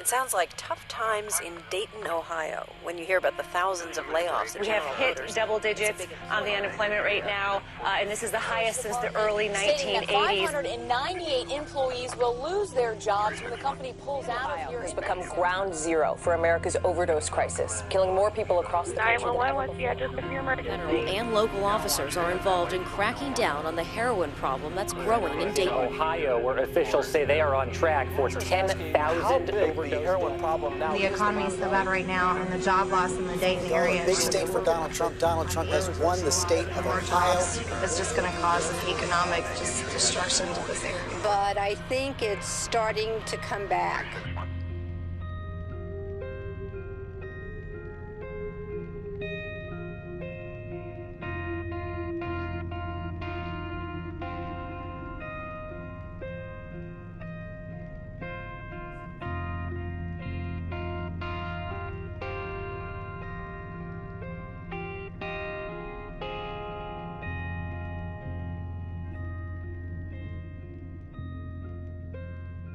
It sounds like tough times in Dayton, Ohio, when you hear about the thousands of layoffs at We have General hit Motors. double digits on the unemployment rate now, and this is the highest since the early 1980s. 598 employees will lose their jobs when the company pulls out of here. Has become ground zero for America's overdose crisis, killing more people across the country. 911 was the address of your emergency. Federal and local officers are involved in cracking down on the heroin problem that's growing in Dayton. Ohio, where officials say they are on track for 10,000 overdose. The heroin problem now. The economy is so bad right now, and the job loss in the Dayton area. Big state for Donald Trump. Donald Trump has won the state of Ohio. It's just going to cause economic destruction to this area. But I think it's starting to come back.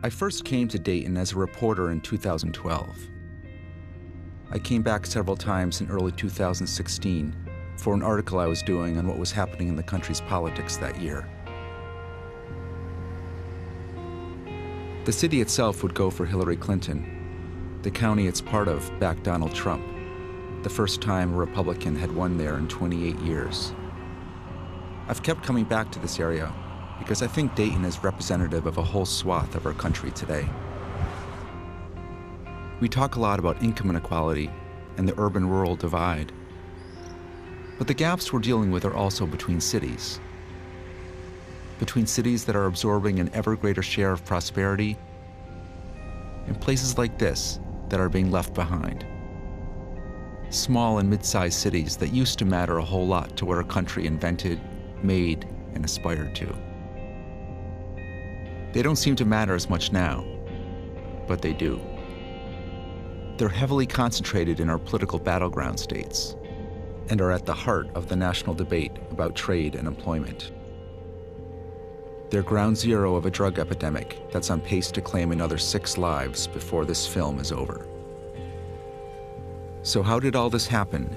I first came to Dayton as a reporter in 2012. I came back several times in early 2016 for an article I was doing on what was happening in the country's politics that year. The city itself would go for Hillary Clinton. The county it's part of backed Donald Trump, the first time a Republican had won there in 28 years. I've kept coming back to this area because I think Dayton is representative of a whole swath of our country today. We talk a lot about income inequality and the urban-rural divide, but the gaps we're dealing with are also between cities that are absorbing an ever greater share of prosperity, and places like this that are being left behind. Small and mid-sized cities that used to matter a whole lot to what our country invented, made, and aspired to. They don't seem to matter as much now, but they do. They're heavily concentrated in our political battleground states and are at the heart of the national debate about trade and employment. They're ground zero of a drug epidemic that's on pace to claim another 6 lives before this film is over. So how did all this happen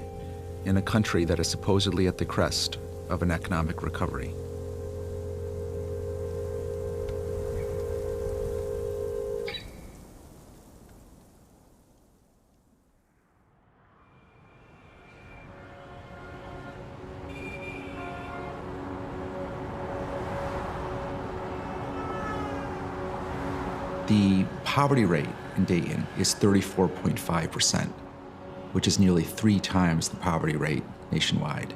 in a country that is supposedly at the crest of an economic recovery? The poverty rate in Dayton is 34.5%, which is nearly 3 times the poverty rate nationwide.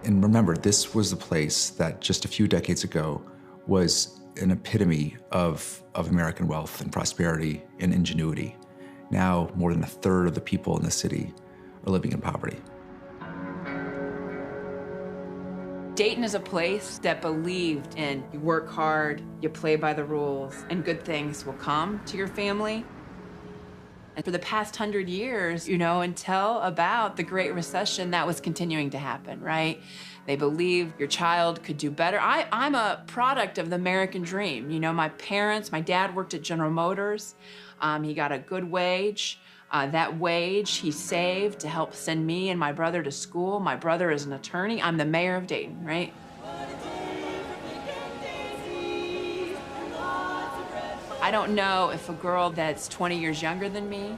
And remember, this was the place that just a few decades ago was an epitome of American wealth and prosperity and ingenuity. Now, more than 1/3 of the people in the city are living in poverty. Dayton is a place that believed in you work hard, you play by the rules, and good things will come to your family. And for the past 100 years, until about the Great Recession, that was continuing to happen, right? They believed your child could do better. I'm a product of the American dream. My dad worked at General Motors. He got a good wage. That wage he saved to help send me and my brother to school. My brother is an attorney. I'm the mayor of Dayton, right? I don't know if a girl that's 20 years younger than me,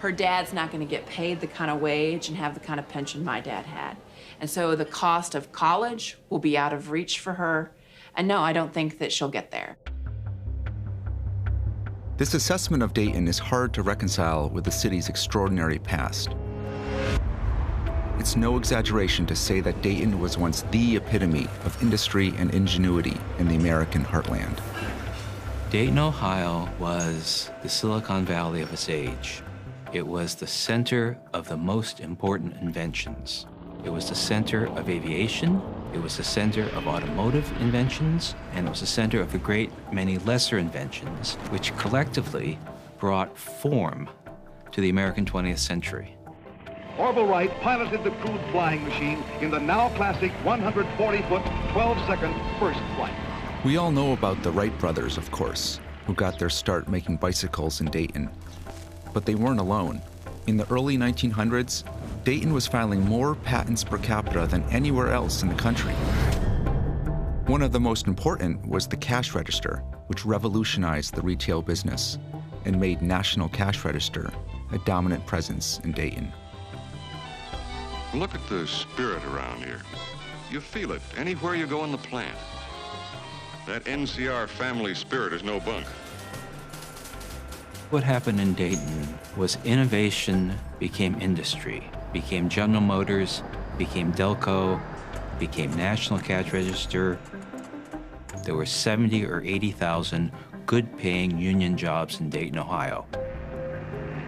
her dad's not going to get paid the kind of wage and have the kind of pension my dad had. And so the cost of college will be out of reach for her. And no, I don't think that she'll get there. This assessment of Dayton is hard to reconcile with the city's extraordinary past. It's no exaggeration to say that Dayton was once the epitome of industry and ingenuity in the American heartland. Dayton, Ohio was the Silicon Valley of its age. It was the center of the most important inventions. It was the center of aviation, it was the center of automotive inventions, and it was the center of a great many lesser inventions, which collectively brought form to the American 20th century. Orville Wright piloted the crude flying machine in the now classic 140-foot, 12-second first flight. We all know about the Wright brothers, of course, who got their start making bicycles in Dayton. But they weren't alone. In the early 1900s, Dayton was filing more patents per capita than anywhere else in the country. One of the most important was the cash register, which revolutionized the retail business and made National Cash Register a dominant presence in Dayton. Look at the spirit around here. You feel it anywhere you go in the plant. That NCR family spirit is no bunk. What happened in Dayton was innovation became industry, became General Motors, became Delco, became National Cash Register. There were 70 or 80,000 good-paying union jobs in Dayton, Ohio.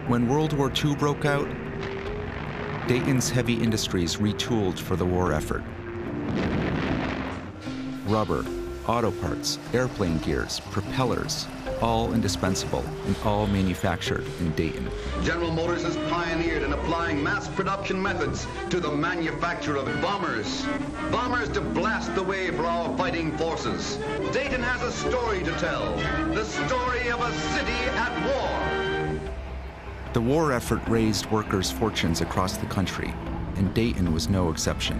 When World War II broke out, Dayton's heavy industries retooled for the war effort. Rubber, auto parts, airplane gears, propellers, all indispensable and all manufactured in Dayton. General Motors has pioneered in applying mass production methods to the manufacture of bombers. Bombers to blast the way for our fighting forces. Dayton has a story to tell, the story of a city at war. The war effort raised workers' fortunes across the country, and Dayton was no exception.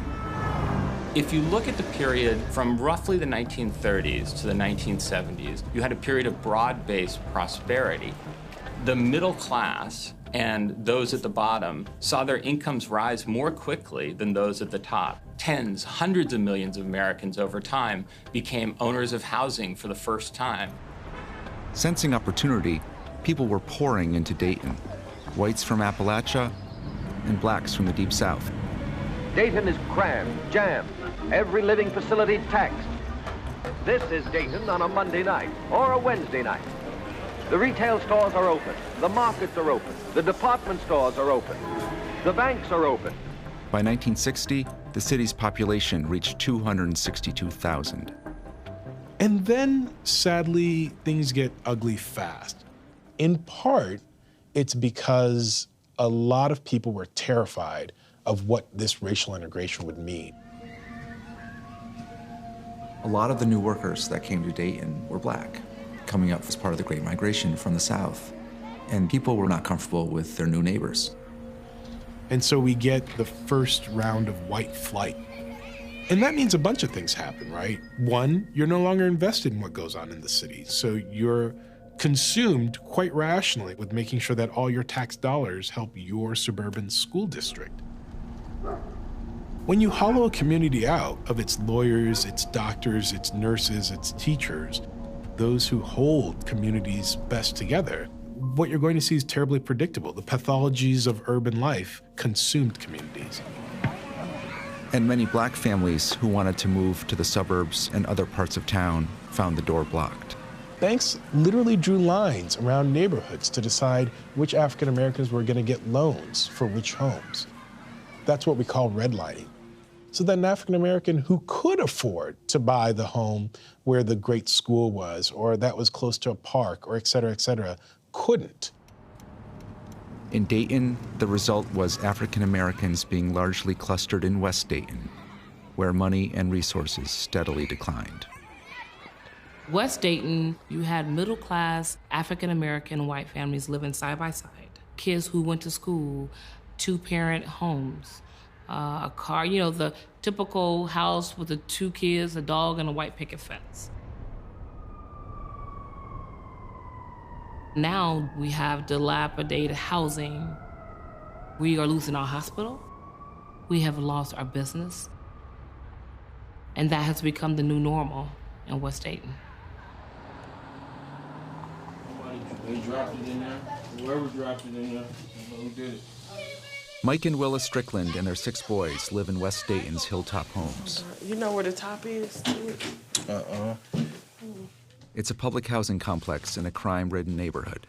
If you look at the period from roughly the 1930s to the 1970s, you had a period of broad-based prosperity. The middle class and those at the bottom saw their incomes rise more quickly than those at the top. Tens, hundreds of millions of Americans over time became owners of housing for the first time. Sensing opportunity, people were pouring into Dayton. Whites from Appalachia and blacks from the Deep South. Dayton is crammed, jammed, every living facility taxed. This is Dayton on a Monday night or a Wednesday night. The retail stores are open, the markets are open, the department stores are open, the banks are open. By 1960, the city's population reached 262,000. And then, sadly, things get ugly fast. In part, it's because a lot of people were terrified of what this racial integration would mean. A lot of the new workers that came to Dayton were black, coming up as part of the Great Migration from the South. And people were not comfortable with their new neighbors. And so we get the first round of white flight. And that means a bunch of things happen, right? One, you're no longer invested in what goes on in the city. So you're consumed quite rationally with making sure that all your tax dollars help your suburban school district. When you hollow a community out of its lawyers, its doctors, its nurses, its teachers, those who hold communities best together, what you're going to see is terribly predictable. The pathologies of urban life consumed communities. And many black families who wanted to move to the suburbs and other parts of town found the door blocked. Banks literally drew lines around neighborhoods to decide which African Americans were going to get loans for which homes. That's what we call redlining. So that an African American who could afford to buy the home where the great school was, or that was close to a park, or et cetera, couldn't. In Dayton, the result was African Americans being largely clustered in West Dayton, where money and resources steadily declined. West Dayton, you had middle-class African-American white families living side by side. Kids who went to school, two-parent homes, a car, you know, the typical house with the two kids, a dog, and a white picket fence. Now we have dilapidated housing. We are losing our hospital. We have lost our business. And that has become the new normal in West Dayton. They dropped it in there. Whoever dropped it in there, who did it? Mike and Willa Strickland and their 6 boys live in West Dayton's hilltop homes. You know where the top is? It's a public housing complex in a crime-ridden neighborhood.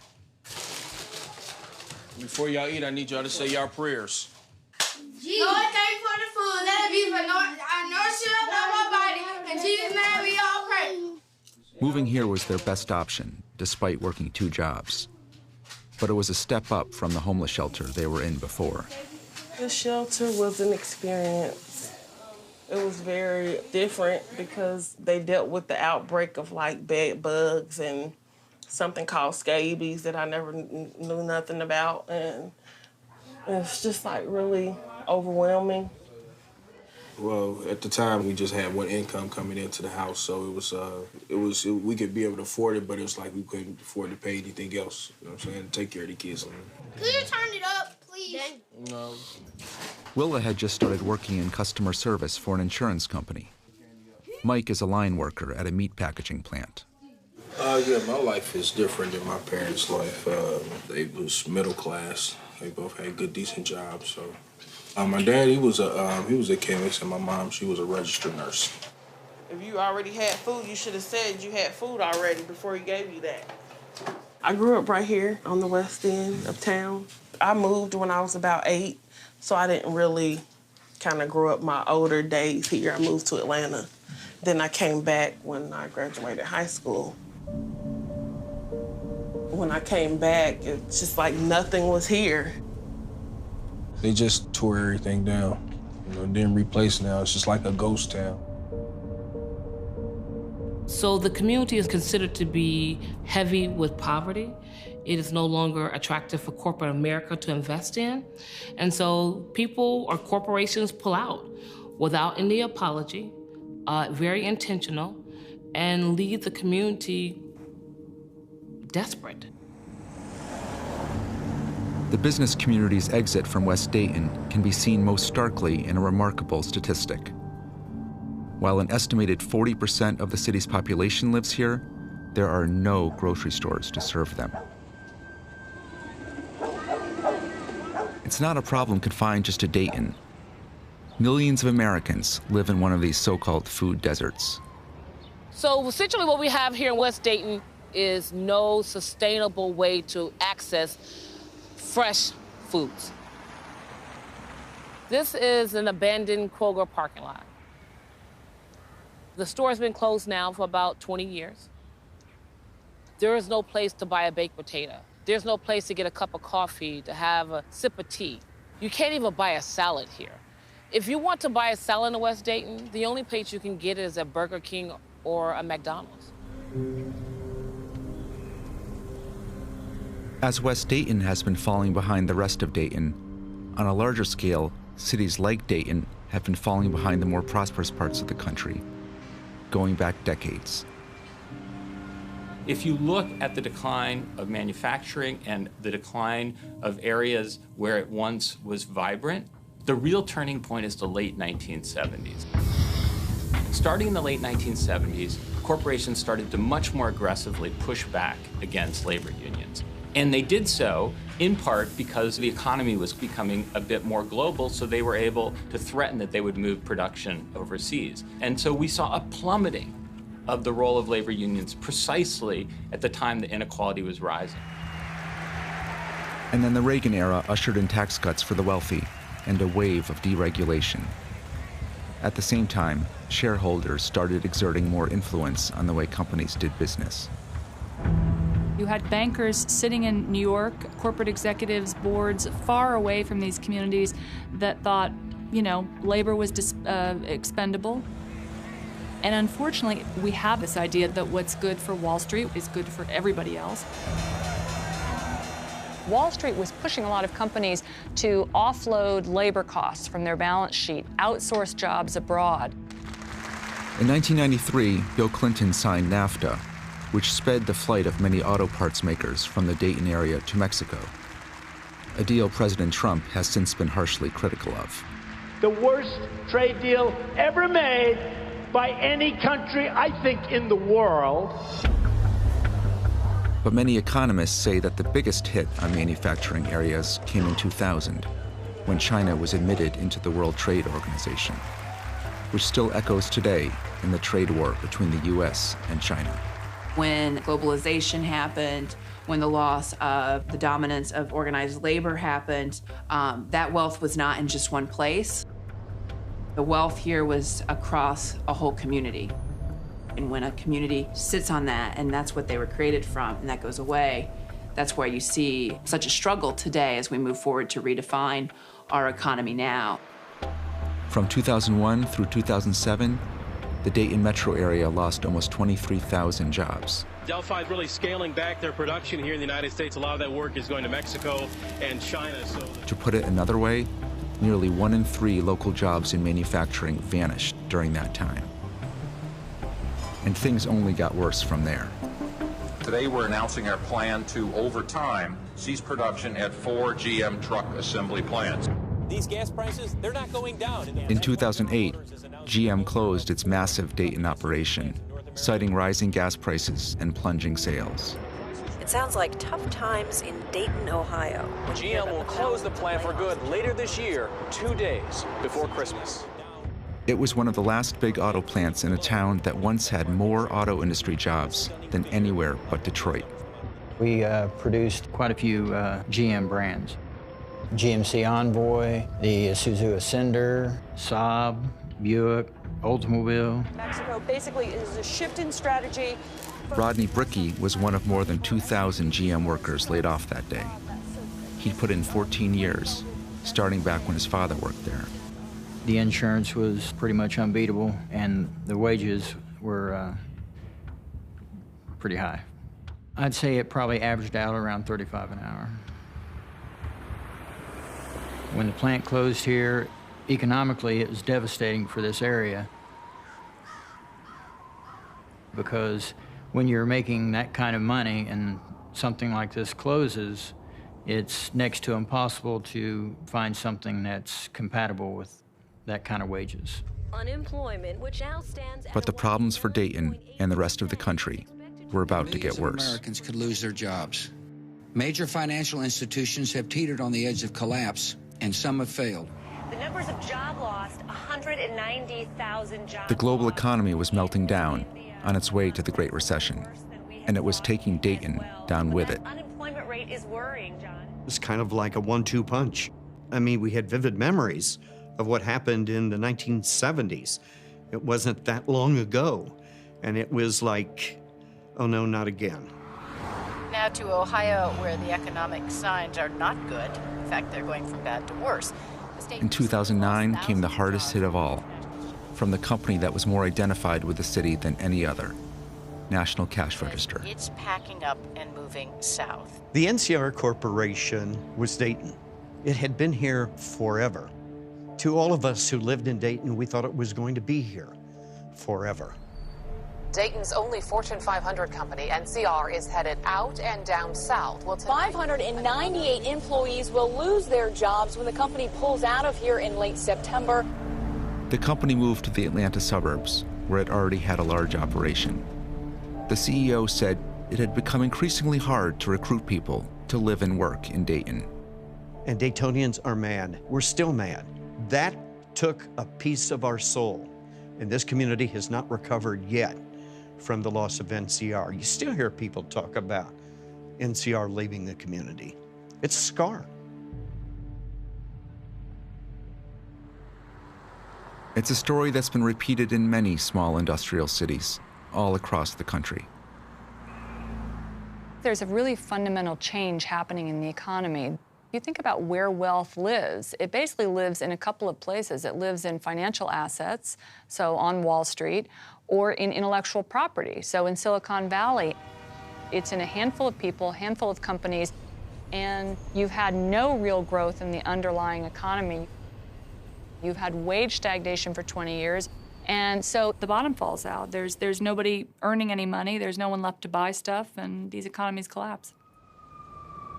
Before y'all eat, I need y'all to say y'all prayers. Lord, thank you for the food. Let it be for our nourishment of our body. In Jesus' name, we all pray. Moving here was their best option, despite working 2 jobs. But it was a step up from the homeless shelter they were in before. The shelter was an experience. It was very different because they dealt with the outbreak of like bed bugs and something called scabies that I never knew nothing about, and it's just like really overwhelming. Well, at the time, we just had one income coming into the house, so we could be able to afford it, but it was like we couldn't afford to pay anything else. You know what I'm saying? Take care of the kids. Could you turn it up, please? No. Willa had just started working in customer service for an insurance company. Mike is a line worker at a meat packaging plant. Yeah, my life is different than my parents' life. They was middle class. They both had good, decent jobs. So, my dad, he was a chemist, and my mom, she was a registered nurse. If you already had food, you should have said you had food already before he gave you that. I grew up right here on the west end of town. I moved when I was about 8, so I didn't really kind of grow up my older days here. I moved to Atlanta. Then I came back when I graduated high school. When I came back, it's just like nothing was here. They just tore everything down. Didn't replace now. It's just like a ghost town. So the community is considered to be heavy with poverty. It is no longer attractive for corporate America to invest in. And so people or corporations pull out without any apology, very intentional, and leave the community desperate. The business community's exit from West Dayton can be seen most starkly in a remarkable statistic. While an estimated 40% of the city's population lives here, there are no grocery stores to serve them. It's not a problem confined just to Dayton. Millions of Americans live in one of these so-called food deserts. So essentially what we have here in West Dayton is no sustainable way to access fresh foods. This is an abandoned Kroger parking lot. The store has been closed now for about 20 years. There is no place to buy a baked potato. There's no place to get a cup of coffee, to have a sip of tea. You can't even buy a salad here. If you want to buy a salad in West Dayton, the only place you can get it is at Burger King or a McDonald's. As West Dayton has been falling behind the rest of Dayton, on a larger scale, cities like Dayton have been falling behind the more prosperous parts of the country, going back decades. If you look at the decline of manufacturing and the decline of areas where it once was vibrant, the real turning point is the late 1970s. Starting in the late 1970s, corporations started to much more aggressively push back against labor unions. And they did so in part because the economy was becoming a bit more global, so they were able to threaten that they would move production overseas. And so we saw a plummeting of the role of labor unions precisely at the time the inequality was rising. And then the Reagan era ushered in tax cuts for the wealthy and a wave of deregulation. At the same time, shareholders started exerting more influence on the way companies did business. You had bankers sitting in New York, corporate executives, boards, far away from these communities that thought, labor was expendable. And unfortunately, we have this idea that what's good for Wall Street is good for everybody else. Wall Street was pushing a lot of companies to offload labor costs from their balance sheet, outsource jobs abroad. In 1993, Bill Clinton signed NAFTA, which sped the flight of many auto parts makers from the Dayton area to Mexico, a deal President Trump has since been harshly critical of. The worst trade deal ever made by any country, I think, in the world. But many economists say that the biggest hit on manufacturing areas came in 2000, when China was admitted into the World Trade Organization, which still echoes today in the trade war between the US and China. When globalization happened, when the loss of the dominance of organized labor happened, that wealth was not in just one place. The wealth here was across a whole community. And when a community sits on that, and that's what they were created from, and that goes away, that's where you see such a struggle today as we move forward to redefine our economy now. From 2001 through 2007, the Dayton metro area lost almost 23,000 jobs. Delphi is really scaling back their production here in the United States. A lot of that work is going to Mexico and China. To put it another way, nearly 1 in 3 local jobs in manufacturing vanished during that time. And things only got worse from there. Today we're announcing our plan to, over time, cease production at 4 GM truck assembly plants. These gas prices, they're not going down. In 2008, GM closed its massive Dayton operation, citing rising gas prices and plunging sales. It sounds like tough times in Dayton, Ohio. GM will close the plant for good later this year, 2 days before Christmas. It was one of the last big auto plants in a town that once had more auto industry jobs than anywhere but Detroit. We produced quite a few GM brands. GMC Envoy, the Isuzu Ascender, Saab, Buick, Oldsmobile. Mexico basically is a shift in strategy. Rodney Brickey was one of more than 2,000 GM workers laid off that day. He'd put in 14 years, starting back when his father worked there. The insurance was pretty much unbeatable, and the wages were pretty high. I'd say it probably averaged out around $35 an hour. When the plant closed here, economically, it was devastating for this area, because when you're making that kind of money and something like this closes, it's next to impossible to find something that's compatible with that kind of wages. Unemployment, which now stands But the problems for Dayton and the rest of the country were about to get worse. Americans could lose their jobs. Major financial institutions have teetered on the edge of collapse, and some have failed. The numbers of job lost, 190,000 jobs. The global economy was melting down on its way to the Great Recession, and it was taking Dayton down with it. Unemployment rate is worrying, John. It's kind of like a 1-2 punch. I mean, we had vivid memories of what happened in the 1970s. It wasn't that long ago, and it was like, oh no, not again. Now to Ohio, where the economic signs are not good. In fact, they're going from bad to worse. In 2009 came the hardest hit of all, from the company that was more identified with the city than any other, National Cash Register. It's packing up and moving south. The NCR Corporation was Dayton. It had been here forever. To all of us who lived in Dayton, we thought it was going to be here forever. Dayton's only Fortune 500 company, NCR, is headed out and down south. 598 employees will lose their jobs when the company pulls out of here in late September. The company moved to the Atlanta suburbs, where it already had a large operation. The CEO said it had become increasingly hard to recruit people to live and work in Dayton. And Daytonians are mad. We're still mad. That took a piece of our soul, and this community has not recovered yet from the loss of NCR. You still hear people talk about NCR leaving the community. It's a scar. It's a story that's been repeated in many small industrial cities all across the country. There's a really fundamental change happening in the economy. You think about where wealth lives, it basically lives in a couple of places. It lives in financial assets, so on Wall Street, or in intellectual property, so in Silicon Valley. It's in a handful of people, handful of companies, and you've had no real growth in the underlying economy. You've had wage stagnation for 20 years, and so the bottom falls out. There's nobody earning any money, there's no one left to buy stuff, and these economies collapse.